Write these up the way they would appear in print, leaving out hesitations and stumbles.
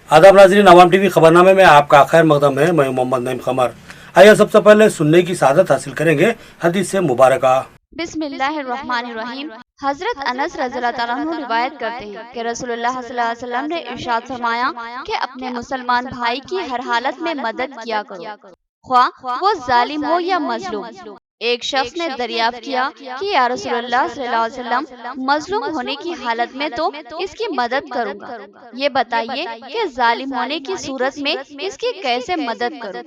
आदाब नाज़रीन, अवाम टीवी खबरनामे में आपका खैर मकदम है। मैं मोहम्मद नईम कमर। आइए सबसे पहले सुनने की सादत हासिल करेंगे हदीस से मुबारका। बिस्मिल्लाहिर्रहमानिर्रहीम। हजरत अनस रज़ियल्लाहु ताला अन्हु रिवायत करते हैं कि रसूलुल्लाह सल्लल्लाहु अलैहि वसल्लम ने इरशाद फरमाया कि अपने मुसलमान भाई की हर हालत में मदद किया करो, ख्वाह वो जालिम हो या मजलूम। एक शख्स ने दरियाफ्त किया कि या रसूलुल्लाह सल्लल्लाहु अलैहि वसल्लम, मजलूम होने की हालत में तो इसकी मदद करूंगा, ये बताइए कि जालिम होने की सूरत में इसकी कैसे मदद करूं।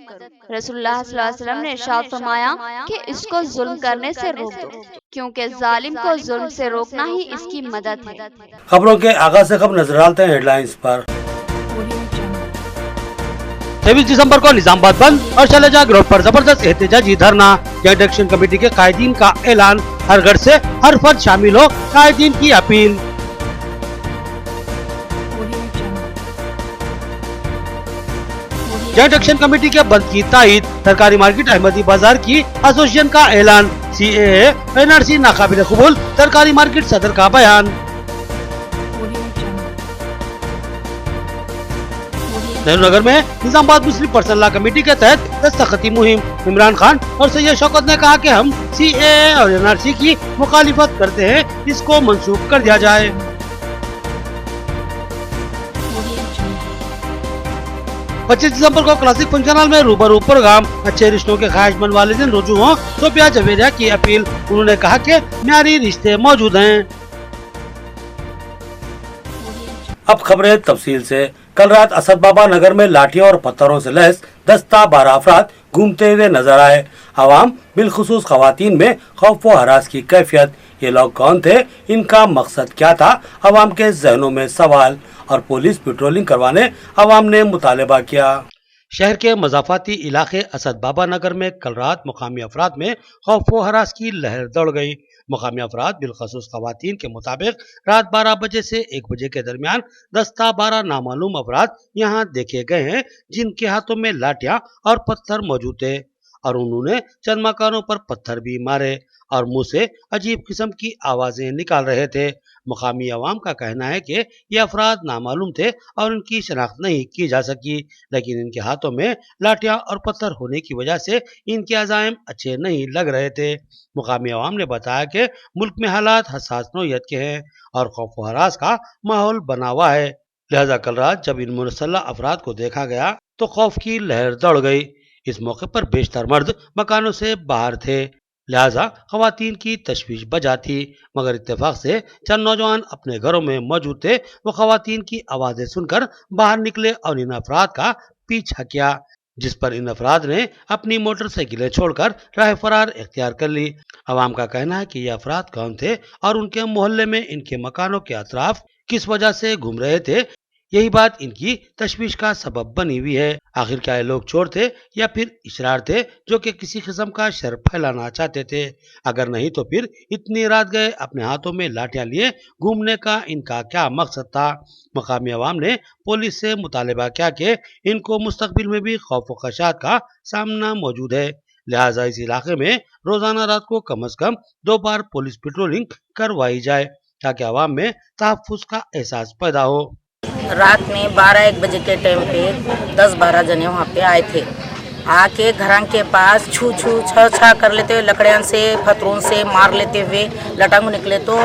रसूलुल्लाह सल्लल्लाहु अलैहि वसल्लम ने इरशाद फरमाया कि इसको जुल्म करने से रोक दो, क्योंकि जालिम को जुल्म से रोकना ही इसकी मदद है। खबरों के आगाज से खबर नजर डालते हैं हेडलाइंस पर। 23 दिसंबर को निजामाबाद बंद और शैलजा ग्रुप पर जबरदस्त एहतजाजी धरना। जॉइंट एक्शन कमेटी के कायदीन का ऐलान, हर घर से हर फर्द शामिल हो, कायदीन की अपील। जॉइंट एक्शन कमेटी के बंद की तायीद, सरकारी मार्केट अहमदी बाजार की एसोसिएशन का ऐलान। CAA NRC नाकाबिल कबूल, सरकारी मार्केट सदर का बयान। नेहरू नगर में निजामाबाद मुस्लिम पर्सनल लॉ कमेटी के तहत दस्तखती मुहिम। इमरान खान और सैयद शौकत ने कहा कि हम CAA और NRC की मुखालिफत करते हैं, इसको मंसूख कर दिया जाए। पच्चीस दिसंबर को क्लासिक फंक्शन हॉल में रूबरू प्रोग्राम। अच्छे रिश्तों के ख्वाहिशमंद वालिदैन रुजू हों, सोफिया जवेरिया की अपील। उन्होंने कहा कि म्यारी रिश्ते मौजूद हैं। अब खबरें तफसील से। कल रात असद बाबा नगर में लाठियों और पत्थरों से लैस 10-12 अफराद घूमते हुए नजर आए। आवाम बिलखुसूस खवातीन में खौफ व हरास की कैफियत। ये लोग कौन थे, इनका मकसद क्या था, आवाम के जहनों में सवाल और पुलिस पेट्रोलिंग करवाने आवाम ने मुतालबा किया। शहर के मजाफाती इलाके असद बाबा नगर में कल रात मुकामी अफराद में खौफ व हरास की लहर दौड़ गई। मुकामी अफराद बिलखसूस खवातीन के मुताबिक रात 12 बजे से 1 बजे के दरमियान 10-12 नामालूम अफराद यहाँ देखे गए हैं, जिनके हाथों में लाठियां और पत्थर मौजूद थे और उन्होंने चंद मकानों पर पत्थर भी मारे और मुंह से अजीब किस्म की आवाजें निकाल रहे थे। मुकामी अवाम का कहना है कि ये अफराद नामालूम थे और उनकी शनाख्त नहीं की जा सकी, लेकिन इनके हाथों में लाठियां और पत्थर होने की वजह से इनके अज़ाइम अच्छे नहीं लग रहे थे। मुकामी अवाम ने बताया कि मुल्क में हालात हसास नौयत के हैं और खौफ व हरास का माहौल बना हुआ है, लिहाजा कल रात जब इन मुसल्लह अफराद को देखा गया तो खौफ की लहर दौड़ गई। इस मौके पर बेशतर मर्द मकानों से बाहर थे, लिहाजा खवातीन की तशवीश बजा थी, मगर इत्तेफाक से चंद नौजवान अपने घरों में मौजूद थे। वो खवातीन की आवाजें सुनकर बाहर निकले और इन अफराद का पीछा किया, जिस पर इन अफराद ने अपनी मोटरसाइकिलें छोड़कर राह फरार इख्तियार कर ली। अवाम का कहना है कि ये अफराद कौन थे और उनके मोहल्ले में इनके मकानों के अतराफ किस वजह से घूम रहे थे, यही बात इनकी तशवीश का सबब बनी हुई है। आखिर क्या ये लोग चोर थे या फिर इशरार थे जो कि किसी किस्म का शर फैलाना चाहते थे? अगर नहीं तो फिर इतनी रात गए अपने हाथों में लाठियां लिए घूमने का इनका क्या मकसद था? मकामी अवाम ने पुलिस से मुतालबा किया कि इनको मुस्तकबिल में भी खौफ व खदशात का सामना मौजूद है, लिहाजा इस इलाके में रोजाना रात को कम अज कम 2 बार पुलिस पेट्रोलिंग करवाई जाए ताकि अवाम में तहफ्फुज का एहसास पैदा हो। रात में 12-1 बजे के टाइम पे 10-12 जने वहाँ पे आए थे। आके घरां के पास छू छा कर लेते हुए लकड़ियाँ से पत्थरों से मार लेते हुए लटांगू निकले, तो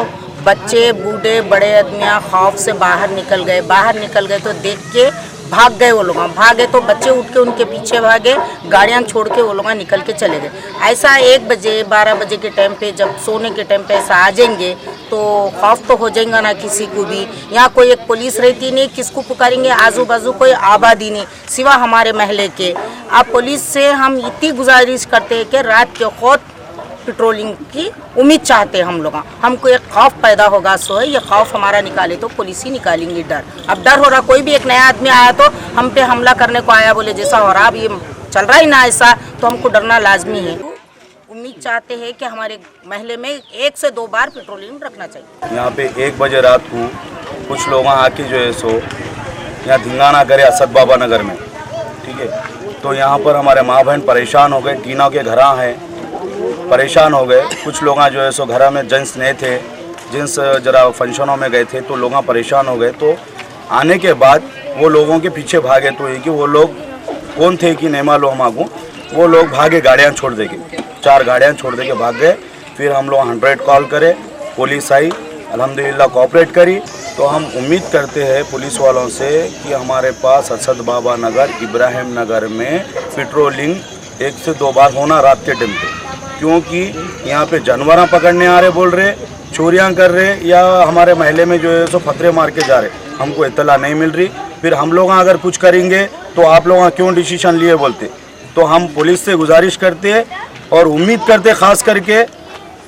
बच्चे बूढ़े बड़े आदमियाँ खौफ से बाहर निकल गए तो देख के भाग गए। वो लोग भागे तो बच्चे उठ के उनके पीछे भागे, गाड़ियाँ छोड़ के वो लोग निकल के चले गए। ऐसा 1 बजे 12 बजे के टाइम पे जब सोने के टाइम पे ऐसा आ जाएंगे तो खौफ तो हो जाएगा ना किसी को भी। यहाँ कोई एक पुलिस रहती नहीं, किसको पुकारेंगे, आजू बाजू कोई आबादी नहीं सिवा हमारे महल्ले के। अब पुलिस से हम इतनी गुजारिश करते हैं कि रात के खुद पेट्रोलिंग की उम्मीद चाहते हैं हम लोग। हमको एक खौफ पैदा होगा, सो ये खौफ हमारा निकाले तो पुलिस ही निकालेंगी डर। अब डर हो रहा, कोई भी एक नया आदमी आया तो हम पे हमला करने को आया बोले जैसा हो रहा, अब ये चल रहा ही ना ऐसा, तो हमको डरना लाजमी है। उम्मीद चाहते हैं कि हमारे महल्ले में 1 से 2 बार पेट्रोलिंग रखना चाहिए। यहाँ पे 1 बजे रात को कुछ लोग आके जो है सो यहाँ धिंगाना करे असद बाबा नगर में, ठीक है। तो यहाँ पर हमारे माँ बहन परेशान हो गए, टीना के घर हैं, परेशान हो गए। कुछ लोग जो है सो घर में जेंट्स नहीं थे, जेंट्स जरा फंक्शनों में गए थे तो लोग परेशान हो गए। तो आने के बाद वो लोगों के पीछे भागे तो ये कि वो लोग कौन थे कि नहीं मालूम हमको, वो लोग भागे गाड़ियाँ छोड़ देके, 4 गाड़ियाँ छोड़ देके भाग गए। फिर हम लोग 100 कॉल करे, पुलिस आई, अल्हम्दुलिल्लाह कोऑपरेट करी। तो हम उम्मीद करते हैं पुलिस वालों से कि हमारे पास असद बाबा नगर, इब्राहिम नगर में पेट्रोलिंग 1 से 2 बार होना रात के टाइम पे, क्योंकि यहाँ पे जानवर पकड़ने आ रहे बोल रहे, चोरियाँ कर रहे, या हमारे महल्ले में जो है सो फतरे मार के जा रहे, हमको इत्तला नहीं मिल रही। फिर हम लोग अगर कुछ करेंगे तो आप लोग क्यों डिसीजन लिए बोलते। तो हम पुलिस से गुजारिश करते हैं और उम्मीद करते खास करके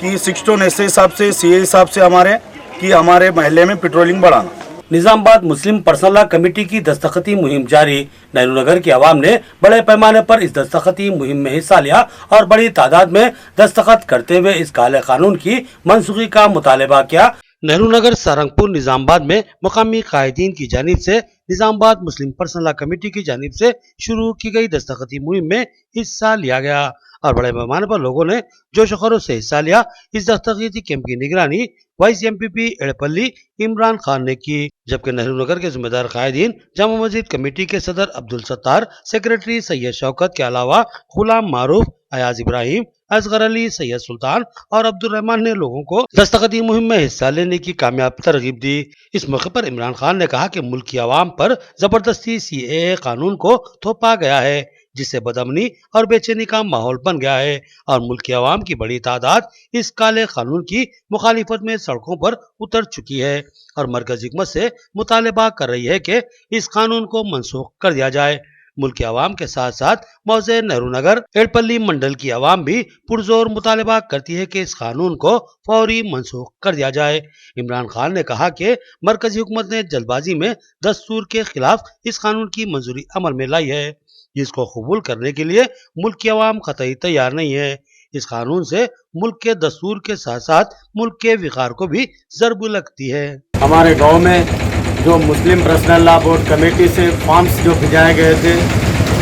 कि 6 ऐसे हिसाब से CA हिसाब से हमारे महल्ले में पेट्रोलिंग बढ़ाना। निजामाबाद मुस्लिम पर्सनल लॉ कमेटी की दस्तखती मुहिम जारी। नेहरू नगर की आवाम ने बड़े पैमाने पर इस दस्तखती मुहिम में हिस्सा लिया और बड़ी तादाद में दस्तखत करते हुए इस काले कानून की मनसूखी का मुतालबा किया। नेहरू नगर सारंगपुर निजामाबाद में मुकामी कायदीन की जानिब से निजामाबाद मुस्लिम पर्सनल लॉ कमेटी की जानिब से शुरू की गई दस्तखती मुहिम में हिस्सा लिया गया और बड़े पैमाने पर लोगों ने जोश खरोश से हिस्सा लिया। इस दस्तखती कैंप की निगरानी वाइस MPP एड़पल्ली इमरान खान ने की, जबकि नेहरू नगर के जिम्मेदार कायदीन जामा मस्जिद कमेटी के सदर अब्दुल सत्तार, सेक्रेटरी सैयद शौकत के अलावा गुलाम मारूफ, अयाज इब्राहिम, असगर अली, सैयद सुल्तान और अब्दुल रहमान ने लोगों को दस्तखती मुहिम में हिस्सा लेने की कामयाब तरगीब दी। इस मौके पर इमरान खान ने कहा कि मुल्क की आवाम पर जबरदस्ती CAA कानून को थोपा गया है, जिससे बदअमनी और बेचैनी का माहौल बन गया है और मुल्क की आवाम की बड़ी तादाद इस काले कानून की मुखालिफत में सड़कों पर उतर चुकी है और मरकजी हुकूमत से मुतालबा कर रही है कि इस कानून को मनसूख कर दिया जाए। मुल्क की आवाम के साथ साथ मौजे नेहरू नगर एड़पल्ली मंडल की आवाम भी पुरजोर मुतालबा करती है कि इस कानून को फौरी मनसूख कर दिया जाए। इमरान खान ने कहा कि मरकजी हुकूमत ने जल्दबाजी में दस्तूर के खिलाफ इस कानून की मंजूरी अमल में लाई है, जिसको कबूल करने के लिए मुल्क की आवाम कतई तैयार नहीं है। इस कानून से मुल्क के दस्तूर के साथ साथ मुल्क के विकार को भी ज़रब लगती है। हमारे गांव में जो मुस्लिम पर्सनल लॉ बोर्ड कमेटी से फॉर्म्स जो भिजाए गए थे,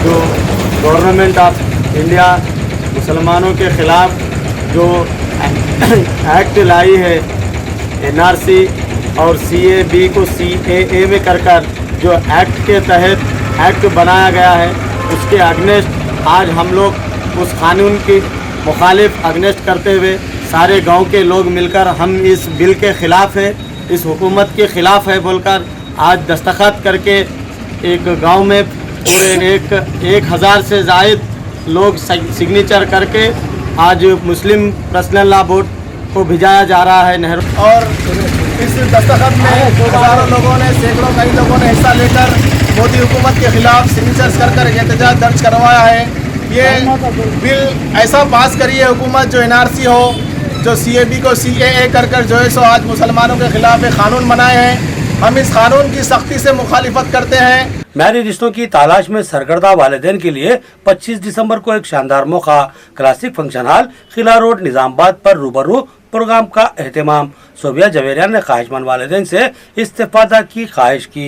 जो गवर्नमेंट ऑफ इंडिया मुसलमानों के ख़िलाफ़ जो एक्ट लाई है NRC और CAB को CAA में कर जो एक्ट के तहत एक्ट बनाया गया है, उसके अगेंस्ट आज हम लोग उस कानून की मुखालिफ अगेंस्ट करते हुए सारे गांव के लोग मिलकर हम इस बिल के ख़िलाफ़ है, इस हुकूमत के ख़िलाफ़ है बोलकर आज दस्तखत करके एक गांव में पूरे 1000 से ज़ायद लोग सिग्नेचर करके आज मुस्लिम पर्सनल लॉ बोर्ड को भिजाया जा रहा है नेहरू। और इस दस्तखत में हज़ारों लोगों ने, सैकड़ों कई लोगों ने हिस्सा लेकर मोदी हुकूमत के खिलाफ सिग्नेचर्स कर एहतजाज दर्ज करवाया है। ये बिल ऐसा पास करी है हुकूमत जो NRC हो, जो CAB को CAA कर जो है सो आज मुसलमानों के खिलाफ एक कानून बनाए हैं। हम इस कानून की सख्ती से मुखालिफत करते हैं। मैरी रिश्तों की तलाश में सरगर्दा वालिदैन के लिए 25 दिसंबर को एक शानदार मौका। क्लासिक फंक्शन हॉल खिला रोड निजामाबाद पर रूबरू प्रोग्राम का एहतमाम। सोबिया जवेरिया ने ख्वाहिशमंद वालिदैन से इस्तेफादा की ख्वाहिश की।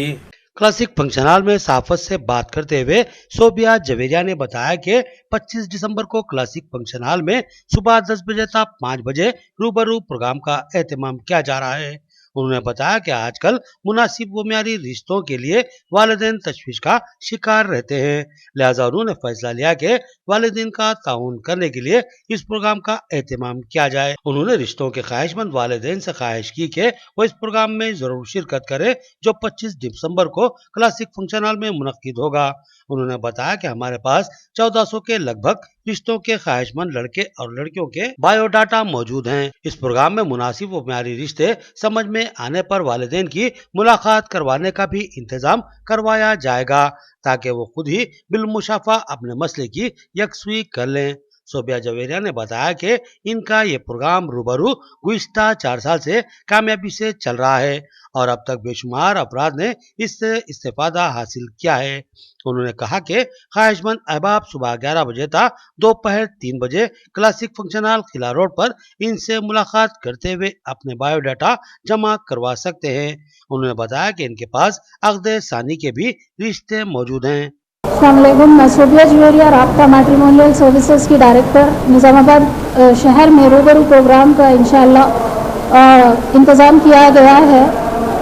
क्लासिक फंक्शन हॉल में सहाफत से बात करते हुए सोबिया जवेरिया ने बताया कि 25 दिसंबर को क्लासिक फंक्शन हॉल में सुबह 10 बजे तक 5 बजे रूबरू प्रोग्राम का एहतमाम किया जा रहा है। उन्होंने बताया कि आजकल मुनासिब व म्यारी रिश्तों के लिए वालिदैन तशवीश का शिकार रहते हैं, लिहाजा उन्होंने फैसला लिया कि वालिदैन का ताउन करने के लिए इस प्रोग्राम का एहतमाम किया जाए। उन्होंने रिश्तों के ख्वाहिशमंद वालिदैन से ख्वाहिश की कि वो इस प्रोग्राम में जरूर शिरकत करें जो 25 दिसंबर को क्लासिक फंक्शन हॉल में मुनक्किद होगा। उन्होंने बताया कि हमारे पास 1400 के लगभग रिश्तों के ख्वाहिशमंद लड़के और लड़कियों के बायोडाटा मौजूद हैं। इस प्रोग्राम में मुनासिब व म्यारी रिश्ते समझ में आने पर वालिदैन की मुलाकात करवाने का भी इंतजाम करवाया जाएगा ताकि वो खुद ही बिलमुशाफा अपने मसले की यकसुई कर लें। सोबिया जवेरिया ने बताया कि इनका ये प्रोग्राम रूबरू गुज़िश्ता 4 साल से कामयाबी से चल रहा है और अब तक बेशुमार अफराद ने इससे इस्तेफादा हासिल किया है। उन्होंने कहा कि ख्वाहिशमंद अहबाब सुबह 11 बजे तक दोपहर 3 बजे क्लासिक फंक्शन हॉल खिला रोड पर इनसे मुलाकात करते हुए अपने बायोडाटा जमा करवा सकते हैं। उन्होंने बताया कि इनके पास अक़्द सानी के भी रिश्ते मौजूद हैं। अस्सलामुअलैकुम, मैं सोबिया जवेरिया राब्ता मैट्रिमोनियल सर्विसेज की डायरेक्टर। निज़ामाबाद शहर में रूबरू प्रोग्राम का इंशाअल्लाह इंतज़ाम किया गया है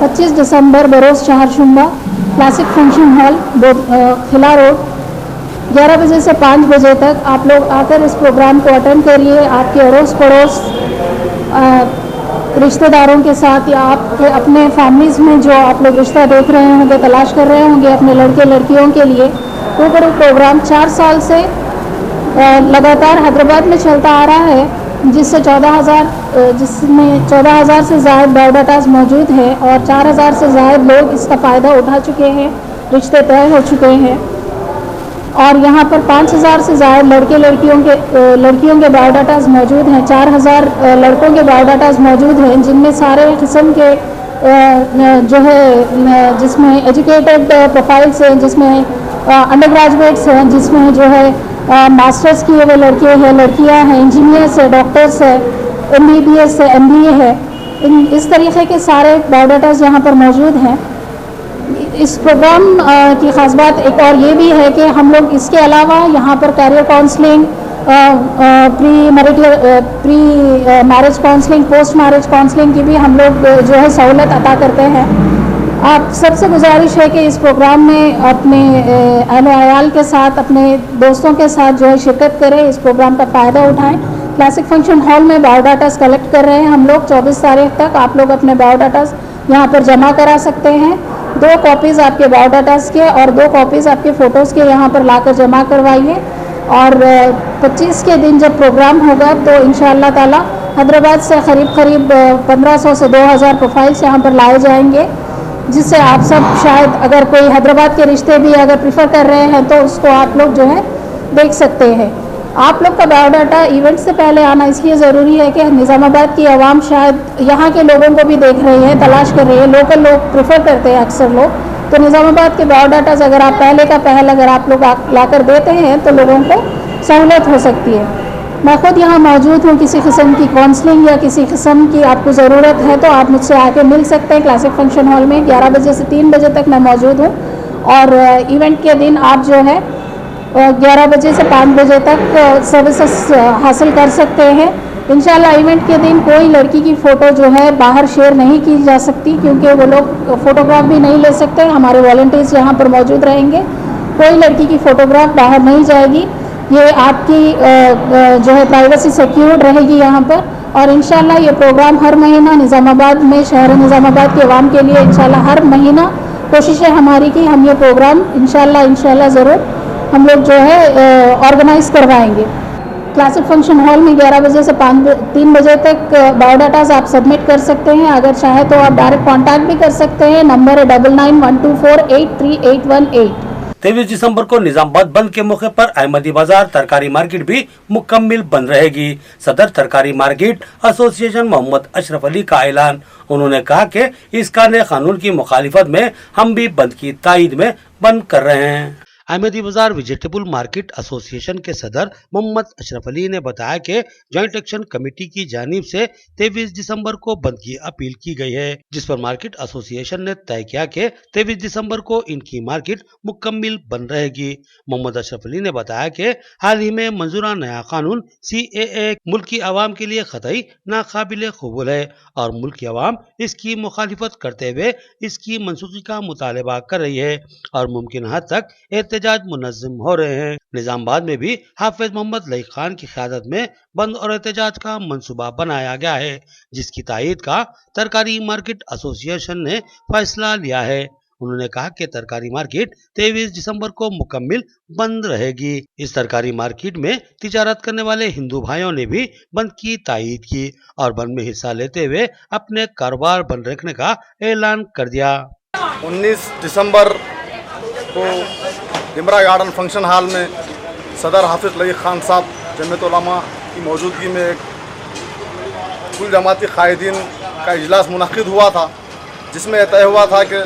25 दिसंबर बरोज़ चहारशंबा क्लासिक फंक्शन हॉल खिला रोड 11 बजे से 5 बजे तक आप लोग आकर इस प्रोग्राम को अटेंड करिए। आपके अड़ोस पड़ोस रिश्तेदारों के साथ या आप अपने फैमिलीज़ में जो आप लोग रिश्ता देख रहे होंगे, तलाश कर रहे होंगे अपने लड़के लड़कियों के लिए, वो बड़ा प्रोग्राम 4 साल से लगातार हैदराबाद में चलता आ रहा है, जिसमें 14,000 से ज़ायद बायोडाटाज मौजूद है और 4,000 से ज़ायद लोग इसका फ़ायदा उठा चुके हैं, रिश्ते तय हो चुके हैं। और यहाँ पर 5,000 से ज़ायद लड़कियों के बायोडाटाज मौजूद हैं, 4,000 लड़कों के बायोडाटाज मौजूद हैं, जिनमें सारे किस्म के जो है जिसमें एजुकेटेड प्रोफाइल्स हैं, जिसमें अंडर ग्रेजुएट्स हैं, जिसमें जो है मास्टर्स किए हुए लड़के हैं, लड़कियां हैं, इंजीनियर्स है, डॉक्टर्स है, MBBS है, MBA है, इस तरीके के सारे बायोडाटाज यहाँ पर मौजूद हैं। इस प्रोग्राम की ख़ास बात एक और ये भी है कि हम लोग इसके अलावा यहाँ पर career counselling, pre marriage counselling, post marriage counselling की भी हम लोग जो है सहूलत अता करते हैं। आप सबसे गुजारिश है कि इस प्रोग्राम में अपने अहल अयाल के साथ, अपने दोस्तों के साथ जो है शिरकत करें, इस प्रोग्राम का फ़ायदा उठाएं। क्लासिक फंक्शन हॉल में बायोडाटास कलेक्ट कर रहे हैं हम लोग। 24 तारीख तक आप लोग अपने बायोडाटास यहाँ पर जमा करा सकते हैं। 2 कॉपीज़ आपके बायोडाटास के और 2 कॉपीज़ आपके फ़ोटोज़ के यहाँ पर लाकर जमा करवाइए। और 25 के दिन जब प्रोग्राम होगा तो इंशाअल्लाह ताला हैदराबाद से करीब 1500 से 2000 प्रोफाइल्स यहाँ पर लाए जाएंगे, जिससे आप सब शायद अगर कोई हैदराबाद के रिश्ते भी अगर प्रिफर कर रहे हैं तो उसको आप लोग जो है देख सकते हैं। आप लोग का बायोडाटा इवेंट से पहले आना इसलिए ज़रूरी है कि निज़ामाबाद की आवाम शायद यहाँ के लोगों को भी देख रही है, तलाश कर रही है। लोकल लोग प्रेफर करते हैं अक्सर लोग, तो निज़ामाबाद के बायोडाटास अगर आप पहल अगर आप लोग लाकर देते हैं तो लोगों को सहूलत हो सकती है। मैं ख़ुद यहाँ मौजूद हूँ, किसी किस्म की काउंसलिंग या किसी किस्म की आपको ज़रूरत है तो आप मुझसे आके मिल सकते हैं। क्लासिक फंक्शन हॉल में 11 बजे से 3 बजे तक मैं मौजूद हूँ और इवेंट के दिन आप जो है 11 बजे से 5 बजे तक सर्विसेज हासिल कर सकते हैं। इंशाल्लाह इवेंट के दिन कोई लड़की की फ़ोटो जो है बाहर शेयर नहीं की जा सकती, क्योंकि वो लोग फ़ोटोग्राफ भी नहीं ले सकते। हमारे वॉलंटियर्स यहाँ पर मौजूद रहेंगे, कोई लड़की की फ़ोटोग्राफ बाहर नहीं जाएगी। ये आपकी जो है प्राइवेसी सिक्योर्ड रहेगी यहाँ पर। और इंशाल्लाह ये प्रोग्राम हर महीना निज़ामाबाद में, शहर निज़ामाबाद के अवाम के लिए इंशाल्लाह हर महीना कोशिश है हमारी कि हम ये प्रोग्राम इंशाल्लाह ज़रूर हम लोग जो है ऑर्गेनाइज़ करवाएंगे। क्लासिक फंक्शन हॉल में 11 बजे से 3 बजे तक बायोडाटास आप सबमिट कर सकते हैं। अगर चाहे तो आप डायरेक्ट कांटेक्ट भी कर सकते हैं। नंबर है 9912483818। 23 दिसंबर को निजामाबाद बंद के मौके पर अहमदी बाजार तरकारी मार्केट भी मुकम्मल बंद रहेगी। सदर तरकारी मार्केट एसोसिएशन मोहम्मद अशरफ अली का ऐलान। उन्होंने कहा कि इस कानून की मुखालिफत में हम भी बंद की तायीद में बंद कर रहे हैं। अहमदी बाजार वेजिटेबल मार्केट एसोसिएशन के सदर मोहम्मद अशरफ अली ने बताया कि जॉइंट एक्शन कमेटी की जानिब से 23 दिसंबर को बंद की अपील की गई है, जिस पर मार्केट एसोसिएशन ने तय किया कि 23 दिसंबर को इनकी मार्केट मुकम्मल बंद रहेगी। मोहम्मद अशरफ अली ने बताया कि हाल ही में मंजूरा नया कानून CAA मुल्क की आवाम के लिए कतई नाकाबिल कबूल है और मुल्क की आवाम इसकी मुखालिफत करते हुए इसकी मनसूखी का मुतालबा कर रही है और मुमकिन हद तक एहतजाज मुनज़्ज़म हो रहे हैं। निजामाबाद में भी हाफिज मोहम्मद लई खान की क़यादत में बंद और एहतजाज का मंसूबा बनाया गया है, जिसकी तायीद का तरकारी मार्केट एसोसिएशन ने फैसला लिया है। उन्होंने कहा कि तरकारी मार्केट 23 दिसंबर को मुकम्मल बंद रहेगी। इस तरकारी मार्केट में तिजारत करने वाले हिंदू भाइयों ने भी बंद की तायीद की और बंद में हिस्सा लेते हुए अपने कारोबार बंद रखने का ऐलान कर दिया। 19 दिसंबर को डिमरा गार्डन फंक्शन हॉल में सदर हाफिज लई खान साहब जमीयत उलमा की मौजूदगी में एक कुल जमाती कायदीन का इजलास मुनक़िद हुआ था, जिसमें तय हुआ था कि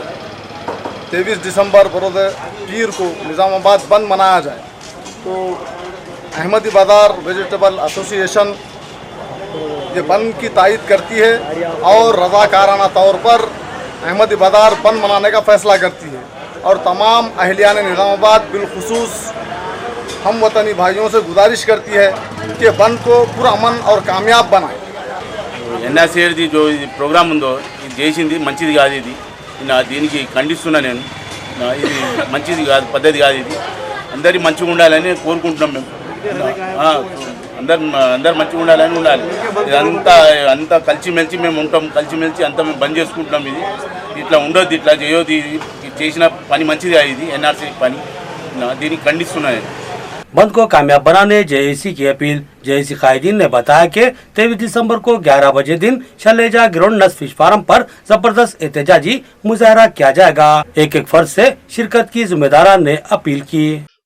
23 दिसंबर बरोज़ पीर को निज़ामाबाद बंद मनाया जाए। तो अहमदी बाज़ार वेजिटेबल एसोसिएशन ये बंद की तायीद करती है और रज़ाकाराना तौर पर अहमदी बाज़ार बंद मनाने का फ़ैसला करती है और तमाम अहलियान निज़ामाबाद बिलखुसूस हम वतनी भाइयों से गुजारिश करती है कि बंद को पूरा अमन और कामयाब बनाए। NRCR जो प्रोग्राम ఉందో ఇది చేసింది మంచిది కాదు, ఇది దీనికి ఖండిస్తున్నా నేను। ఇది మంచిది కాదు, పద్ధతి కాదు. ఇది అందరి మంచిగా ఉండాలని కోరుకుంటున్నాం మేము. అందరు మంచిగా ఉండాలని ఉండాలి. అంతా కలిసిమెలిసి మేము ఉంటాం, కలిసిమెలిసి అంతా మేము బంద్ చేసుకుంటున్నాం. ఇది ఇట్లా ఉండొద్దు, ఇట్లా చేయొద్దు. ఇది చేసిన పని మంచిది కాదు, ఇది ఎన్ఆర్సీ పని. దీనికి ఖండిస్తున్నాయి. बंद को कामयाब बनाने जेएसी की अपील। जेएसी कायदीन ने बताया कि 23 दिसंबर को 11 बजे दिन शैलेजा ग्राउंड नस फिश फार्म पर जबरदस्त एहतजाजी मुजाहरा किया जाएगा। एक एक फर्ज से शिरकत की जिम्मेदारान ने अपील की।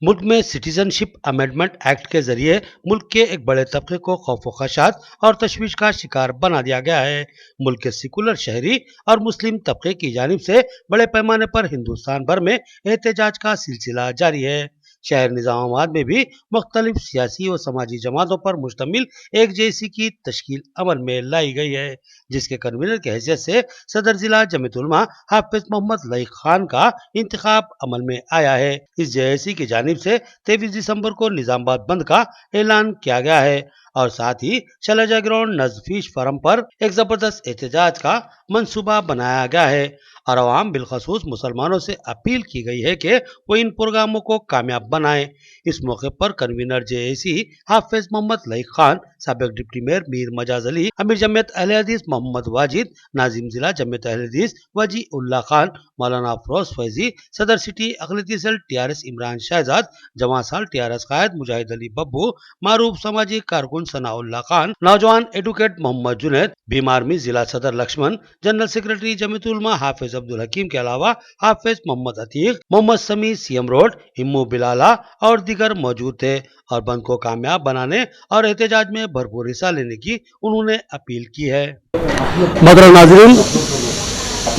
मुल्क में सिटीजनशिप अमेंडमेंट एक्ट के जरिए मुल्क के एक बड़े तबके को खौफ व खदशात और तशवीश का शिकार बना दिया गया है। मुल्क के सेकुलर शहरी और मुस्लिम तबके की जानिब से बड़े पैमाने पर हिंदुस्तान भर में एहतजाज का सिलसिला जारी है। शहर निजामाबाद में भी मुख्तलिफ सियासी और समाजी जमातों पर मुश्तमिल एक जेएसी की तश्कील अमल में लाई गई है, जिसके कन्वीनर की हैसियत से सदर जिला जमीयत उलमा हाफिज मोहम्मद लईक खान का इंतखाब अमल में आया है। इस जेएसी की जानिब से 23 दिसंबर को निजामाबाद बंद का ऐलान किया गया है और साथ ही शैलेजा ग्राउंड नज़ फिश फार्म पर एक जबरदस्त एहतजाज का मंसूबा बनाया गया है और अवाम बिलखसूस मुसलमानों से अपील की गई है कि वो इन प्रोग्रामों को कामयाब बनाएं। इस मौके पर कन्वीनर जेएसी हाफिज मोहम्मद लईक खान, साबिक डिप्टी मेयर मीर मजाज अली, अमीर जमियत अहले हदीस मोहम्मद वाजिद, नाजिम जिला जमियत अहले हदीस वजी उल्ला खान, मौलाना अफरोज फैजी, सदर सिटी अक़लियती सेल टीआरएस इमरान शहजाद, जवां साल टीआरएस कायद मुजाहिद अली बब्बू, मारूफ समाजी कारकुन सनाउल्ला खान, नौजवान एडवोकेट मोहम्मद जुनैद, बीमार में जिला सदर लक्ष्मण, जनरल सेक्रेटरी जमीयत उलमा हाफिज अब्दुल हकीम के अलावा हाफिज मोहम्मद अतीक, मोहम्मद समी सीएम रोड, इम्मू बिलाला और दीगर मौजूद थे और बंद को कामयाब बनाने और एहतजाज में भरपूर हिस्सा लेने की उन्होंने अपील की है। मोहतरम नाज़रीन,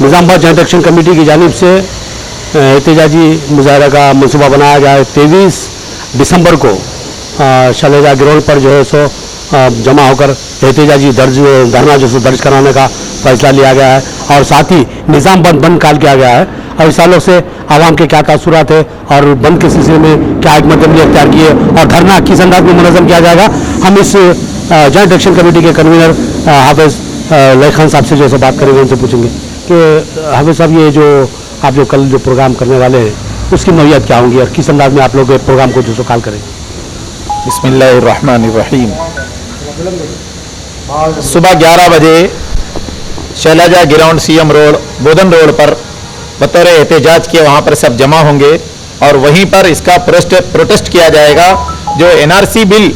निजामाबाद जॉइंट एक्शन कमेटी की जानिब से एहतजाजी मुजाहरा का मनसूबा बनाया गया है। 23 दिसंबर को शैलेजा ग्राउंड पर जो है सो जमा होकर एहतजाजी धरना जो दर्ज कराने का फैसला लिया गया है और साथ ही निजामाबाद बंद काल किया गया है और इस ताल्लुक से आवाम के क्या तासुरात है और बंद के सिलसिले में क्या हिकमत अमली अख्तियार की है और धरना किस अंदाज में मुनज़्ज़म किया जाएगा, हम इस जॉइंट एक्शन कमेटी के कन्वीनर हाफिज लईक खान साहब से जो है बात करेंगे, उनसे पूछेंगे कि हाफिज साहब ये जो आप जो कल जो प्रोग्राम करने वाले हैं उसकी नौयत क्या होंगी और किस अंदाज में आप लोग प्रोग्राम को जो सो काल करेंगे। बिस्मिल्लाहिर्रहमानिर्रहीम। सुबह 11 बजे शैलेजा ग्राउंड सीएम रोड बोधन रोड पर बतौर एहतजाज के वहाँ पर सब जमा होंगे और वहीं पर इसका प्रोटेस्ट किया जाएगा। जो एनआरसी बिल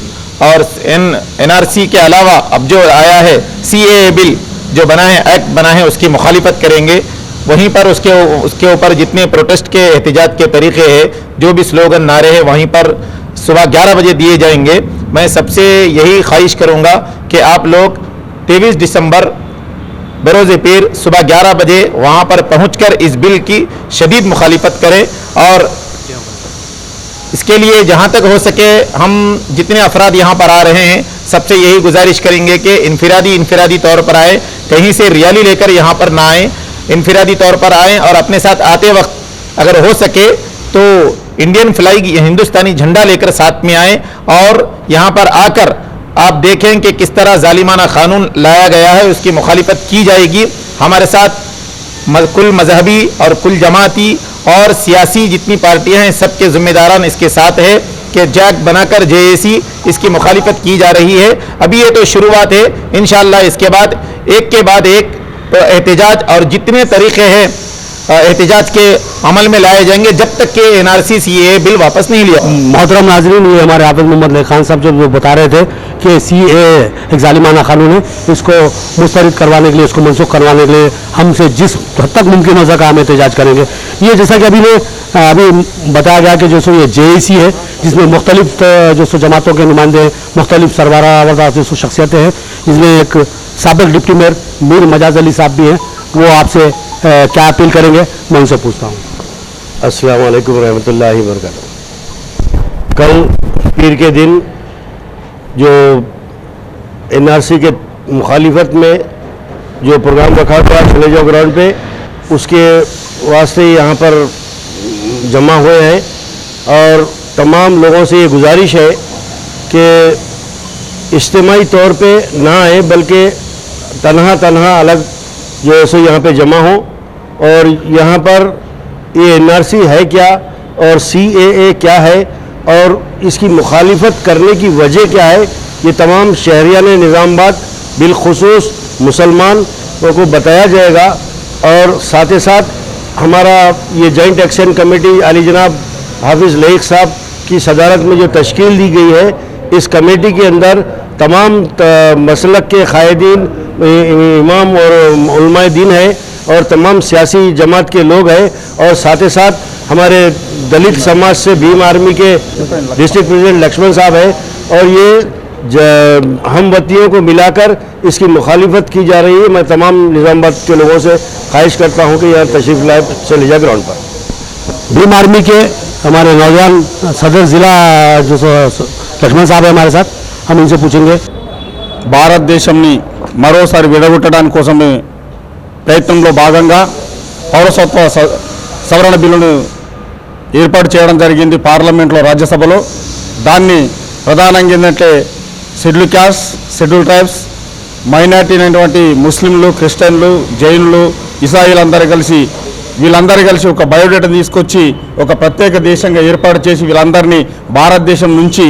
और एनआरसी के अलावा अब जो आया है सीएए बिल जो बना है, एक्ट बना है, उसकी मुखालिफत करेंगे। वहीं पर उसके ऊपर जितने प्रोटेस्ट के एहतजाज के तरीके हैं, जो भी स्लोगन नारे हैं, वहीं पर सुबह 11 बजे दिए जाएंगे। मैं सबसे यही ख्वाहिश करूंगा कि आप लोग 23 दिसंबर बरोज़ पीर सुबह 11 बजे वहां पर पहुंचकर इस बिल की शदीद मुखालिफत करें और इसके लिए जहां तक हो सके हम जितने अफराद यहां पर आ रहे हैं सबसे यही गुजारिश करेंगे कि इनफिरादी तौर पर आए, कहीं से रियाली लेकर यहां पर ना आए, इनफिरादी तौर पर आएँ और अपने साथ आते वक्त अगर हो सके तो इंडियन फ्लैग हिंदुस्तानी झंडा लेकर साथ में आए और यहाँ पर आकर आप देखें कि किस तरह जालिमाना कानून लाया गया है, उसकी मुखालिफत की जाएगी। हमारे साथ कुल मजहबी और कुल जमाती और सियासी जितनी पार्टियां हैं सबके जिम्मेदारान इसके साथ है कि जैक बनाकर जेएसी इसकी मुखालिफत की जा रही है। अभी ये तो शुरुआत है, इंशाअल्लाह इसके बाद एक एहतजाज और जितने तरीके हैं एहतजाज के अमल में लाए जाएंगे जब तक कि एनआरसी सीएए बिल वापस नहीं लिया। मोहतरम नाज़रीन, ये हमारे हाफिज मोहम्मद लईक खान साहब जो बता रहे थे कि सीएए एक जालिमाना कानून है, इसको मुस्तरद करवाने के लिए, इसको मनसूख करवाने के लिए हमसे जिस हद तक मुमकिन हो सका हम एहतजाज करेंगे। ये जैसा कि अभी बताया गया कि जो सो ये जेएसी है जिसमें मुख्तलिफ जो सो जमातों के नुमाइंदे, मुख्तलिफ सरबराह जो सो शख्सियतें हैं, जिसमें एक साबिक डिप्टी मेयर मीर मजाज अली साहब भी हैं, वो आपसे क्या अपील करेंगे, मैं उनसे पूछता हूँ। अस्सलाम वालेकुम रहमतुल्लाहि वबरकातुहू। कल पीर के दिन जो एनआरसी के मुखालिफत में जो प्रोग्राम रखा हुआ शैलेजा ग्राउंड पे, उसके वास्ते यहाँ पर जमा हुए हैं और तमाम लोगों से ये गुजारिश है कि इज्तिमाई तौर पे ना आए बल्कि तन्हा अलग जो है सो यहाँ पे जमा हो और यहाँ पर یہ NRC ہے کیا اور CAA کیا ہے اور اس کی مخالفت کرنے کی وجہ کیا ہے، یہ تمام شہریان نظام آباد بالخصوص مسلمان کو بتایا جائے گا. اور ساتھ ہی ساتھ ہمارا یہ جوائنٹ ایکشن کمیٹی علی جناب حافظ لائق صاحب کی صدارت میں جو تشکیل دی گئی ہے، اس کمیٹی کے اندر تمام مسلک کے قائدین، امام اور علماء دین ہے اور تمام سیاسی جماعت کے لوگ ہیں، اور ساتھ ہی ساتھ ہمارے دلت سماج سے بھیم آرمی کے ڈسٹرکٹ پریزیڈنٹ لکشمن صاحب ہے. اور یہ ہم وطنیوں کو ملا کر اس کی مخالفت کی جا رہی ہے. میں تمام نظام آباد کے لوگوں سے خواہش کرتا ہوں کہ یہاں تشریف لائے چلے جائے گراؤنڈ پر. بھیم آرمی کے ہمارے نوجوان صدر ضلع جو లక్ష్మణ్ సాబ్ हमारे साथ, हम इनसे पूछेंगे. భారతదేశంని మరోసారి విడగొట్టడానికి కోసమే ప్రయత్నంలో భాగంగా పౌరసత్వ సవరణ బిల్లును ఏర్పాటు చేయడం జరిగింది పార్లమెంట్లో, రాజ్యసభలో. దాన్ని ప్రధానంగా ఏంటంటే schedule caste, schedule tribes, minority అయినటువంటి ముస్లింలు, క్రిస్టియన్లు, జైనులు, వీళ్ళందరూ కలిసి ఒక బయోడేటా తీసుకొచ్చి ఒక ప్రత్యేక దేశంగా ఏర్పాటు చేసి వీళ్ళందరినీ భారతదేశం నుంచి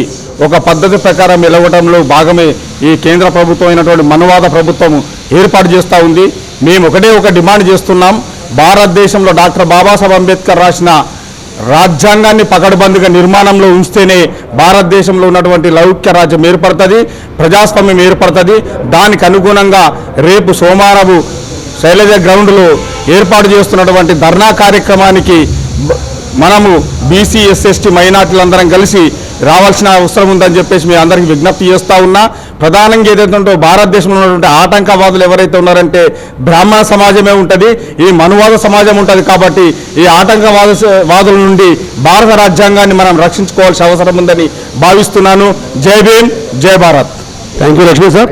ఒక పద్ధతి ప్రకారం వెలగటంలో భాగమే ఈ కేంద్ర ప్రభుత్వం అయినటువంటి మనువాద ప్రభుత్వం ఏర్పాటు చేస్తూ ఉంది. మేము ఒక డిమాండ్ చేస్తున్నాం. భారతదేశంలో డాక్టర్ బాబాసాహెబ్ అంబేద్కర్ రాసిన రాజ్యాంగాన్ని పకడ్బందీగా నిర్మాణంలో ఉంచితేనే భారతదేశంలో ఉన్నటువంటి లౌక్య రాజ్యం ఏర్పడుతుంది, ప్రజాస్వామ్యం ఏర్పడుతుంది. దానికి అనుగుణంగా రేపు సోమవారం శైలజ గ్రౌండ్లో ఏర్పాటు చేస్తున్నటువంటి ధర్నా కార్యక్రమానికి మనము బీసీ, ఎస్సీ, మైనార్టీలందరం కలిసి రావాల్సిన అవసరం ఉందని చెప్పేసి మీ అందరికీ విజ్ఞప్తి చేస్తూ ఉన్నా. ప్రధానంగా ఏదైతే భారతదేశంలో ఉన్నటువంటి ఆటంకవాదులు ఎవరైతే ఉన్నారంటే బ్రాహ్మణ సమాజమే ఉంటుంది, ఈ మనువాద సమాజం ఉంటుంది. కాబట్టి ఈ ఆటంకవాదుల నుండి భారత రాజ్యాంగాన్ని మనం రక్షించుకోవాల్సిన అవసరం ఉందని భావిస్తున్నాను. జై భీమ్, జై భారత్. थैंक यू लक्ष्मण साहब.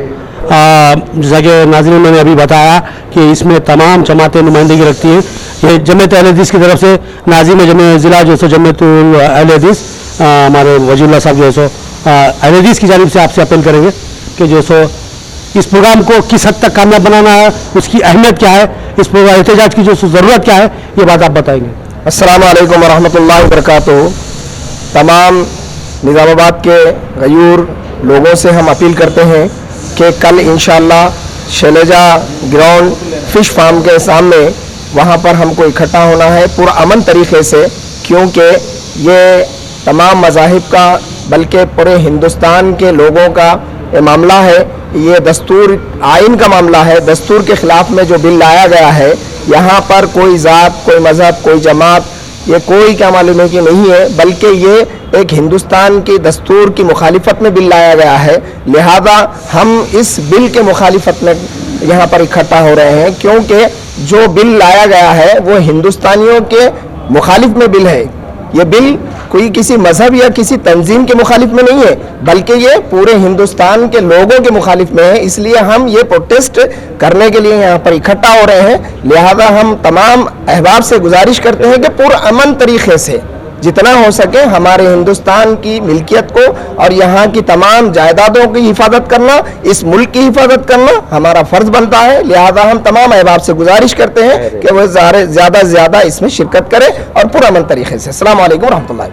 जैसा कि नाज़रीन मैंने अभी बताया कि इसमें तमाम जमातें नुमाइंदगी रखती हैं. ये जमात अहले हदीस की तरफ से नाज़िम जमे ज़िला जो सो जमातुल अहले हदीस हमारे वजीउल्लाह साहब जो सो अहले हदीस की जानिब से आपसे अपील करेंगे कि जो सो इस प्रोग्राम को किस हद तक कामयाब बनाना है, उसकी अहमियत क्या है, इस प्रोग्राम एहतजाज की जो ज़रूरत क्या है, ये बात आप बताएंगे. अस्सलाम वालेकुम वरहमतुल्लाहि वबरकातुहू. तमाम निज़ामाबाद के गयूर लोगों से हम अपील करते हैं कि कल इंशाअल्लाह शैलजा ग्राउंड फिश फार्म के सामने वहाँ पर हमको इकट्ठा होना है पूरा अमन तरीके से, क्योंकि ये तमाम मज़ाहिब का बल्कि पूरे हिंदुस्तान के लोगों का ये मामला है. ये दस्तूर आइन का मामला है. दस्तूर के ख़िलाफ़ में जो बिल लाया गया है, यहाँ पर कोई ज़ात, कोई मज़हब, कोई जमात, ये कोई क्या मालूम है कि नहीं है, बल्कि ये एक हिंदुस्तान की दस्तूर की मुखालिफत में बिल लाया गया है. लिहाजा हम इस बिल के मुखालिफत में यहाँ पर इकट्ठा हो रहे हैं, क्योंकि जो बिल लाया गया है वो हिंदुस्तानियों के मुखालिफ में बिल है. ये बिल कोई किसी मजहब या किसी तंजीम के मुखालिफ में नहीं है, बल्कि ये पूरे हिंदुस्तान के लोगों के मुखालिफ में है. इसलिए हम ये प्रोटेस्ट करने के लिए यहाँ पर इकट्ठा हो रहे हैं. लिहाजा हम तमाम अहबाब से गुजारिश करते हैं कि पूरा अमन तरीके से जितना हो सके हमारे हिंदुस्तान की मिल्कियत को और यहाँ की तमाम जायदादों की हिफाजत करना, इस मुल्क की हिफाजत करना हमारा फ़र्ज़ बनता है. लिहाजा हम तमाम अहबाब से गुजारिश करते हैं कि वो ज़्यादा से ज़्यादा इसमें शिरकत करें और पुरअमन तरीके से. अस्सलाम वालेकुम रहमतुल्लाह.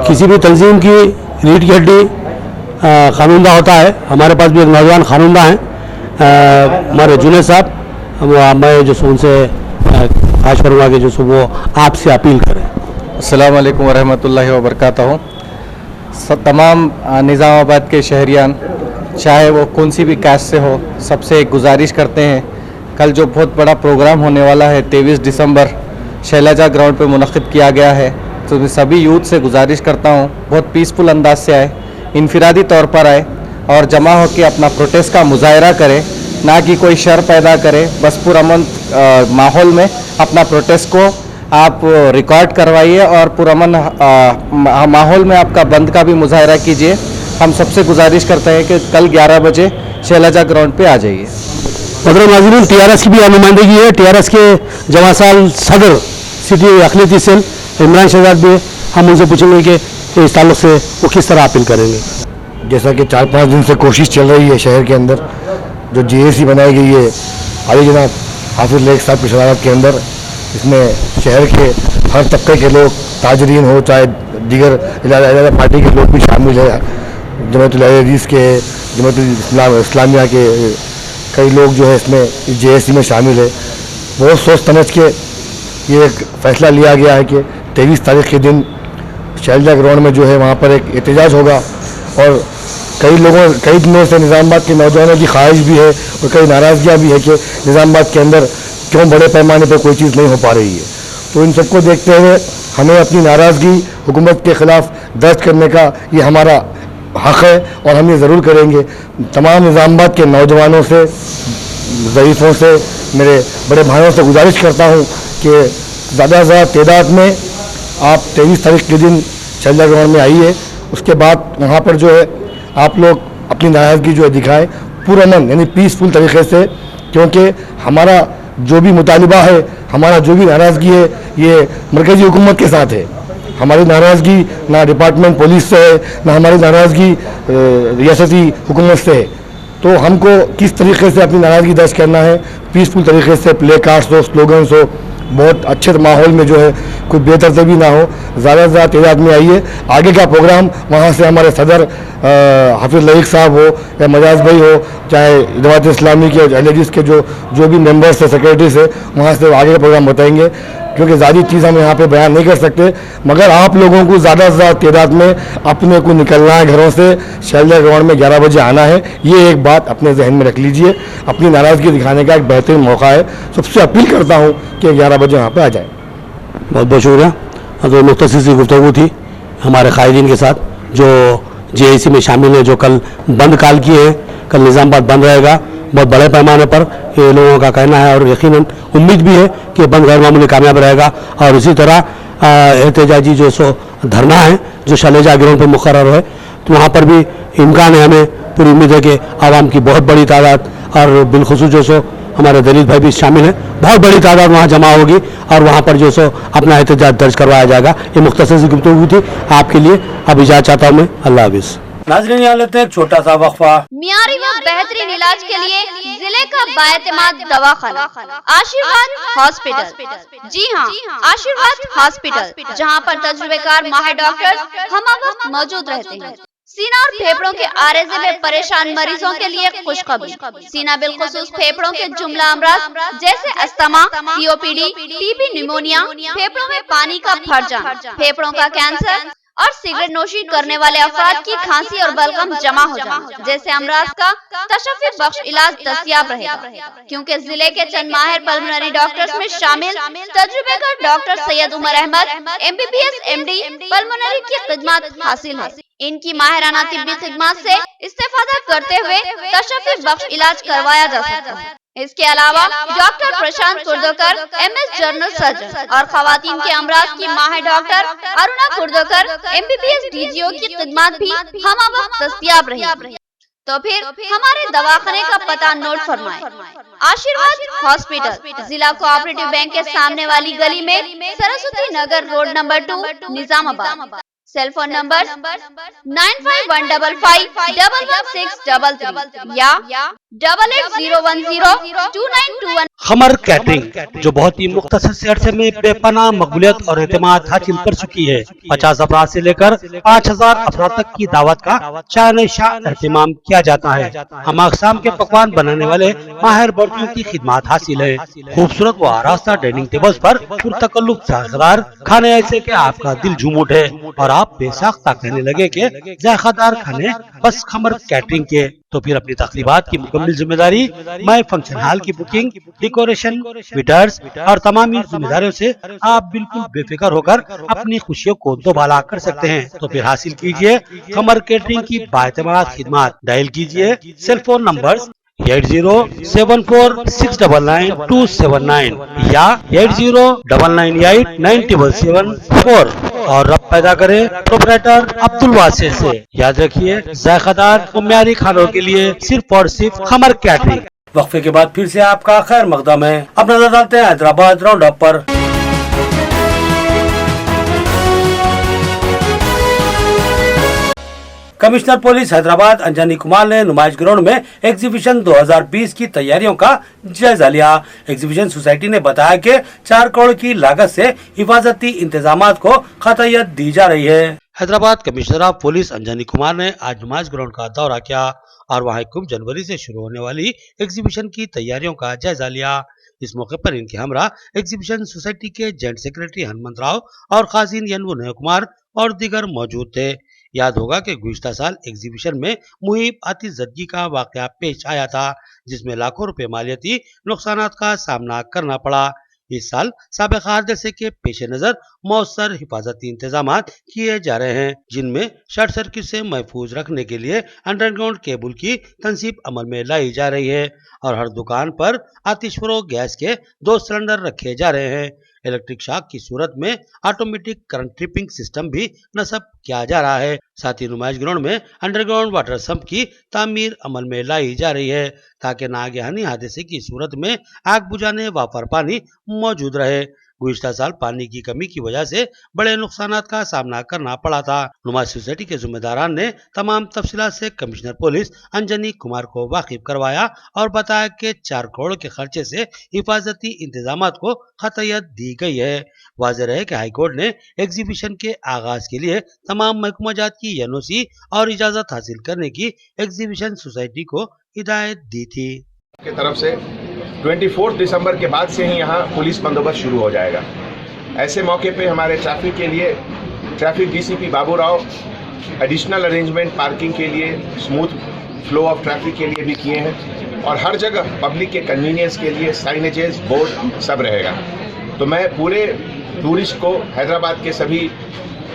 किसी भी तंजीम की रीढ़ की हड्डी कानूनदा होता है. हमारे पास भी एक नौजवान कानूनदा हैं, हमारे जुनेद साहब. मैं जो सो उनसे ख्वाहिश करूँगा कि जो सो वो आपसे अपील करें. अस्सलाम वालेकुम वरहमतुल्लाहि वबरकातुहू. तमाम निज़ामाबाद के शहरियान, चाहे वो कौन सी भी कास्ट से हो, सबसे एक गुजारिश करते हैं, कल जो बहुत बड़ा प्रोग्राम होने वाला है 23 दिसंबर शैलजा ग्राउंड पे मुनक़िद किया गया है, तो मैं सभी यूथ से गुजारिश करता हूँ बहुत पीसफुल अंदाज से आए, इनफिरादी तौर पर आए और जमा होकर अपना प्रोटेस्ट का मुजाहरा करें, ना कि कोई शर पैदा करे. बस पुरअमन माहौल में अपना प्रोटेस्ट को आप रिकॉर्ड करवाइए और पुरअमन माहौल में आपका बंद का भी मुजाहरा कीजिए. हम सबसे गुजारिश करते हैं कि कल 11 बजे शैलजा ग्राउंड पे आ जाइए. मोहतरम नाज़रीन, TRS की भी नुमाइंदगी है. TRS के जवासाल सदर सिटी अखिलती सेल इमरान शहजाद भी है. हम उनसे पूछेंगे कि इस ताल्लुक़ से वो किस तरह अपील करेंगे. जैसा कि 4-5 दिन से कोशिश चल रही है शहर के अंदर, जो JAC बनाई गई है अली जनाब हाफिज लैक साहब की सदारत के अंदर, इसमें शहर के हर तबके के लोग, ताजरीन हो चाहे दीगर पार्टी के लोग भी शामिल है, जमात अहलीस के, जमात इस्लामिया के कई लोग जो है इसमें JSC में शामिल है। बहुत सोच समझ के ये एक फ़ैसला लिया गया है कि 23 तारीख के दिन शैलजा ग्राउंड में जो है वहाँ पर एक एहतजाज होगा। और कई दिनों से निज़ामाबाद के नौजवानों की ख्वाहिश भी है और कई नाराज़गियाँ भी है कि निज़ामाबाद के अंदर क्यों बड़े पैमाने पर कोई चीज़ नहीं हो पा रही है। तो इन सबको देखते हुए हमें अपनी नाराज़गी हुकूमत के ख़िलाफ़ दर्ज करने का ये हमारा हक़ है और हम ये ज़रूर करेंगे। तमाम निज़ामाबाद के नौजवानों से, ज़ईफ़ों से, मेरे बड़े भाइयों से गुजारिश करता हूँ कि ज़्यादा से ज़्यादा तादाद में आप 23 तारीख के दिन शैलजा ग्राउंड में आइए। उसके बाद वहाँ पर जो है आप लोग अपनी नाराज़गी जो है दिखाएँ पुरअमन यानी पीसफुल तरीके से, क्योंकि हमारा जो भी मुतालिबा है, हमारा जो भी नाराज़गी है, ये मरकज़ी हुकूमत के साथ है। हमारी नाराज़गी ना डिपार्टमेंट पुलिस से है, ना हमारी नाराज़गी रियासती हुकूमत से है। तो हमको किस तरीके से अपनी नाराज़गी दर्ज करना है, पीसफुल तरीके से, प्ले कार्ड्स हो, स्लोगन्स हो, बहुत अच्छे माहौल में जो है कोई बेतरतीबी ना हो। ज़्यादा से ज़्यादा तादाद में आइए। आगे का प्रोग्राम वहाँ से हमारे सदर हाफिज़ लईक साहब हो या मजाज भाई हो, चाहे जमात इस्लामी के अहलीस के जो भी मेंबर्स है, सेक्रेटरीज है, वहाँ से आगे का प्रोग्राम बताएंगे, क्योंकि ज़्यादा चीज़ हम यहाँ पे बयान नहीं कर सकते। मगर आप लोगों को ज़्यादा से ज़्यादा तादाद में अपने को निकलना है घरों से, शैलजा ग्राउंड में 11 बजे आना है। ये एक बात अपने जहन में रख लीजिए। अपनी नाराज़गी दिखाने का एक बेहतरीन मौका है। सबसे अपील करता हूँ कि 11 बजे वहाँ पर आ जाए। बहुत बहुत शुक्रिया। तो मुख्तसर सी गुफ्तगू थी हमारे कायदीन के साथ जो JSC में शामिल हैं, जो कल बंद काल किए हैं। कल निज़ामाबाद बंद रहेगा बहुत बड़े पैमाने पर, ये लोगों का कहना है और यकीनन उम्मीद भी है कि बंद गैर मामूली कामयाब रहेगा। और इसी तरह एहतजाजी जो सो धरना है जो शैलजा ग्राउंड पर मुकर्रर है, तो वहाँ पर भी इम्कान है, हमें पूरी उम्मीद है कि आवाम की बहुत बड़ी तादाद और बिलखुसूस जो सो हमारे दलित भाई भी शामिल हैं, बहुत बड़ी तादाद वहाँ जमा होगी और वहाँ पर जो सो अपना एहतजाज दर्ज करवाया जाएगा। ये मुख्तसर सी गुफ्तगू थी आपके लिए। अब इजाज़त चाहता हूँ मैं। अल्लाह हाफिज़। नाज़रीन, यहाँ लेते हैं एक छोटा सा वक्फा। मियारी व बेहतरीन इलाज के लिए जिले का बाएतमाद दवाखाना आशीर्वाद हॉस्पिटल। जी हाँ, आशीर्वाद हॉस्पिटल, जहाँ पर तजुर्बेकार माहिर डॉक्टर्स हम वक्त मौजूद रहते हैं। सीना और फेफड़ों के आरेज़े में परेशान मरीजों के लिए खुशखबरी। सीना बिलखुसूस फेफड़ों के जुमला अमराज जैसे अस्थमा, COPD, TB, निमोनिया, फेफड़ों में पानी का भर जाना, फेफड़ों का कैंसर और सिगरेट नोशी करने वाले अफराद की खांसी और बलगम जमा हो जाना जैसे अमराज का तशफ़्फ़ी बख्श इलाज दस्तयाब रहेगा, क्योंकि जिले के चंद माहिर पल्मोनरी डॉक्टर्स में शामिल तजुर्बेकार doctor Syed Umar Ahmed MBBS MD pulmonary की खिदमत हासिल है। इनकी माहिराना तिब्बी खिदमत से इस्तेफादा करते हुए तशफ़्फ़ी बख्श इलाज करवाया जा सकता है। इसके अलावा डॉक्टर प्रशांत कुर्दोकर MS जनरल सर्जन और खवातीन के अमराज की माहिर डॉक्टर अरुणा कुर्दोकर MBBS DGO की खिदमत भी हम वक्त दस्तयाब रहेगी। तो फिर हमारे दवाखाने का पता नोट फरमाएं। आशीर्वाद हॉस्पिटल, जिला कोऑपरेटिव बैंक के सामने वाली गली में, Saraswati Nagar road number 2, Nizamabad. Cell phone number 9515511633 या 8801029221। खमर कैटरिंग जो बहुत ही मुख्तसर से अरसे में बेपनाह मकबूलियत और एतमाद हासिल कर चुकी है। 50 अफराद से लेकर 5000 अफराद तक की दावत का शान शाह एहतमाम किया जाता है। हम अक़साम के पकवान बनाने वाले माहिर बर्तियों की खिदमत हासिल है। खूबसूरत व आरास्ता डाइनिंग टेबल्स पर पुरतकल्लुफ़ जायकेदार खाने ऐसे के आपका दिल झूम उठे और आप बेसाख्ता कहने लगे कि जायकेदार खाने बस खमर कैटरिंग के। तो फिर अपनी तकरीबात की मुकम्मल जिम्मेदारी मैं फंक्शन हॉल की बुकिंग, डेकोरेशन, वेटर्स और तमाम जिम्मेदारियों से आप बिल्कुल बेफिक्र होकर अपनी खुशियों को दोबाला कर सकते हैं। तो फिर हासिल कीजिए खमर कैटरिंग की बाएतमाद खिदमत। डायल कीजिए सेल फोन नंबर 8074699279 या 8099897774 और रब पैदा करे प्रोपराइटर अब्दुल वासिर से। याद रखिए, जायकेदार और म्यारी खानों के लिए सिर्फ और सिर्फ खमर कैटरिंग। वक्फे के बाद फिर से आपका खैर मकदम है। अब नजर डालते हैं हैदराबाद राउंड अप पर। कमिश्नर पुलिस हैदराबाद अंजनी कुमार ने नुमाइश ग्राउंड में एग्जीबिशन 2020 की तैयारियों का जायजा लिया। एग्जीबिशन सोसाइटी ने बताया कि 4 करोड़ की लागत से हिफाजती इंतजामात को खतैयत दी जा रही है। Hyderabad commissioner of police Anjani Kumar ने आज नुमाइश ग्राउंड का दौरा किया और वहां 21 जनवरी से शुरू होने वाली एग्जीबिशन की तैयारियों का जायजा लिया। इस मौके पर इनके हमरा एग्जीबिशन सोसाइटी के जॉइंट सेक्रेटरी हनुमंत राव और खाजिन यनवु कुमार और दीगर मौजूद थे। याद होगा कि गुज़िश्ता साल एग्जीबिशन में मुहिब आतिशज़दगी का वाकया पेश आया था, जिसमें लाखों रुपए मालियती नुकसानात का सामना करना पड़ा। इस साल साबिक़ हादसे के पेश नज़र मौसर हिफाजती इंतजामात किए जा रहे हैं, जिनमें शॉर्ट सर्किट से महफूज रखने के लिए अंडरग्राउंड केबल की तनसीब अमल में लाई जा रही है और हर दुकान पर आतिशफरोश गैस के 2 सिलेंडर रखे जा रहे हैं। इलेक्ट्रिक शॉक की सूरत में ऑटोमेटिक करंट ट्रिपिंग सिस्टम भी नस्ब किया जा रहा है। साथ ही नुमाइश ग्राउंड में अंडरग्राउंड वाटर सम्प की तामीर अमल में लाई जा रही है ताकि नागहानी हादसे की सूरत में आग बुझाने वापर पानी मौजूद रहे। गुज़िश्ता साल पानी की कमी की वजह से बड़े नुकसानात का सामना करना पड़ा था। नुमाइश सोसाइटी के जिम्मेदारान ने तमाम तफसीलात से कमिश्नर पुलिस अंजनी कुमार को वाकिफ करवाया और बताया कि 4 करोड़ के खर्चे से हिफाजती इंतजामात को खतैयत दी गई है। वाज़ेह है कि हाईकोर्ट ने एग्जीबिशन के आगाज के लिए तमाम महकमाजात की NOC और इजाजत हासिल करने की एग्जीबिशन सोसाइटी को हिदायत दी थी। की तरफ से 24 दिसंबर के बाद से ही यहाँ पुलिस बंदोबस्त शुरू हो जाएगा। ऐसे मौके पे हमारे ट्रैफिक के लिए traffic DCP Babu Rao additional arrangement parking के लिए, स्मूथ फ्लो ऑफ ट्रैफिक के लिए भी किए हैं और हर जगह पब्लिक के कन्वीनियंस के लिए साइनेजेस, बोर्ड सब रहेगा। तो मैं पूरे टूरिस्ट को, हैदराबाद के सभी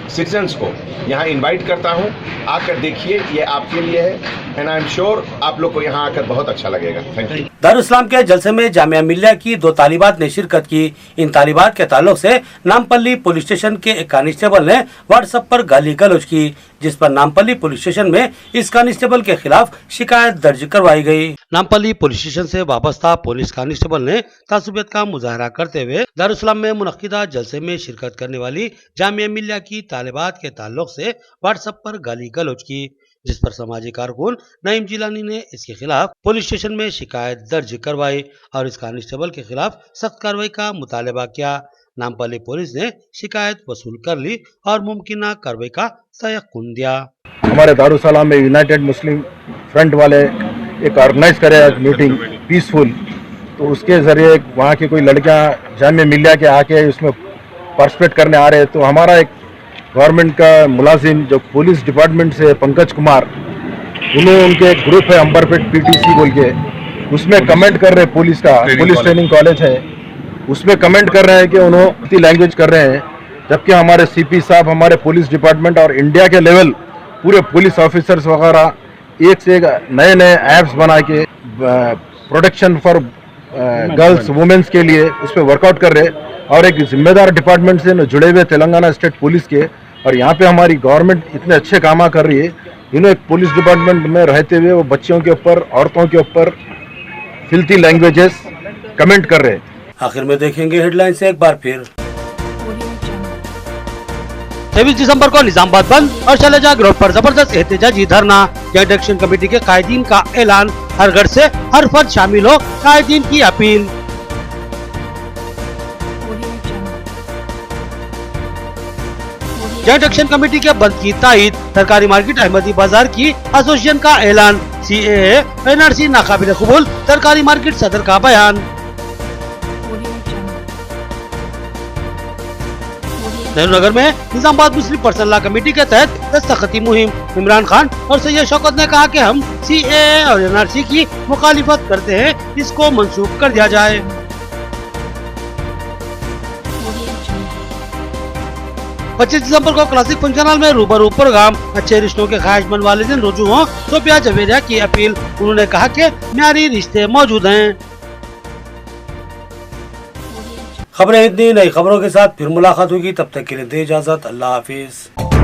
सिटीजन्स को यहाँ इनवाइट करता हूँ, आकर देखिए, ये आपके लिए है एंड आई एम श्योर आप लोग को यहाँ आकर बहुत अच्छा लगेगा। Thank you. दारुल इस्लाम के जलसे में जामिया मिल्लिया की 2 तालिबात ने शिरकत की। इन तालिबात के ताल्लुक से नामपल्ली पुलिस स्टेशन के एक कांस्टेबल ने व्हाट्सएप पर गाली गलौज की, जिस पर नामपल्ली पुलिस स्टेशन में इस कांस्टेबल के खिलाफ शिकायत दर्ज करवाई गई। नामपल्ली पुलिस स्टेशन से वाबस्ता पुलिस कांस्टेबल ने तासुबियत का मुजाहरा करते हुए दारुल इस्लाम में मुनक्किदा जलसे में शिरकत करने वाली जामिया मिल्लिया की तालिबात के ताल्लुक से व्हाट्सएप पर गाली गलौज की, जिस पर समाजी कारकुन नईम जिलानी ने इसके खिलाफ पुलिस स्टेशन में शिकायत दर्ज करवाई और इस कांस्टेबल के खिलाफ सख्त कार्रवाई का मुतालबा किया। नामपल्ली पुलिस ने शिकायत वसूल कर ली और मुमकिन कार्रवाई का तयक्कुन दिया। हमारे दारुल सलाम में यूनाइटेड मुस्लिम फ्रंट वाले एक ऑर्गेनाइज करे मीटिंग पीसफुल, तो उसके जरिए वहाँ की कोई लड़कियाँ जामिया मिल्लिया के आके उसमें पार्टिसिपेट करने आ रहे हैं। तो हमारा एक गवर्नमेंट का मुलाजिम जो पुलिस डिपार्टमेंट से पंकज कुमार, उनके एक ग्रुप है अंबरपेट PTC बोल के, उसमें कमेंट कर रहे हैं, पुलिस ट्रेनिंग कॉलेज है, उसमें कमेंट कर रहे हैं कि उन्होंने लैंग्वेज कर रहे हैं, जबकि हमारे CP साहब, हमारे पुलिस डिपार्टमेंट और इंडिया के लेवल पूरे पुलिस ऑफिसर्स वगैरह एक से एक नए नए ऐप्स बना के प्रोटेक्शन फॉर गर्ल्स वुमेन्स के लिए उस पर वर्कआउट कर रहे हैं और एक जिम्मेदार डिपार्टमेंट से जुड़े हुए तेलंगाना स्टेट पुलिस के, और यहाँ पे हमारी गवर्नमेंट इतने अच्छे काम कर रही है। एक पुलिस डिपार्टमेंट में रहते हुए वो बच्चियों के ऊपर, औरतों के ऊपर फिल्थी लैंग्वेजेस कमेंट कर रहे हैं। आखिर में देखेंगे हेडलाइन से एक बार फिर। 23 दिसंबर को निजामाबाद बंद और शैलजा ग्राउंड पर जबरदस्त एहतजाजी धरना। जॉइंट एक्शन कमेटी के कायदीन का ऐलान, हर घर से हर फर्द शामिल हो, कायदीन की अपील। जॉइंट एक्शन कमेटी के बंद की तायीद, सरकारी मार्केट अहमदी बाजार की एसोसिएशन का ऐलान, CAA NRC नाकाबिल कबूल, सरकारी मार्केट सदर का बयान। नेहरू नगर में निजामाबाद मुस्लिम पर्सनल लॉ कमेटी के तहत दस्तखती मुहिम, इमरान खान और सैयद शौकत ने कहा कि हम CAA और NRC की मुखालिफत करते हैं, इसको मंसूख कर दिया जाए। 25 दिसंबर को क्लासिक फंक्शन हॉल में रूबरू प्रोग्राम, अच्छे रिश्तों के ख्वाहिशमंद वालिदैन रुजू हों, सोफिया जवेरिया की अपील। उन्होंने कहा कि म्यारी रिश्ते मौजूद हैं। खबरें इतनी, नई खबरों के साथ फिर मुलाकात होगी, तब तक के लिए दे इजाजत, अल्लाह हाफिज।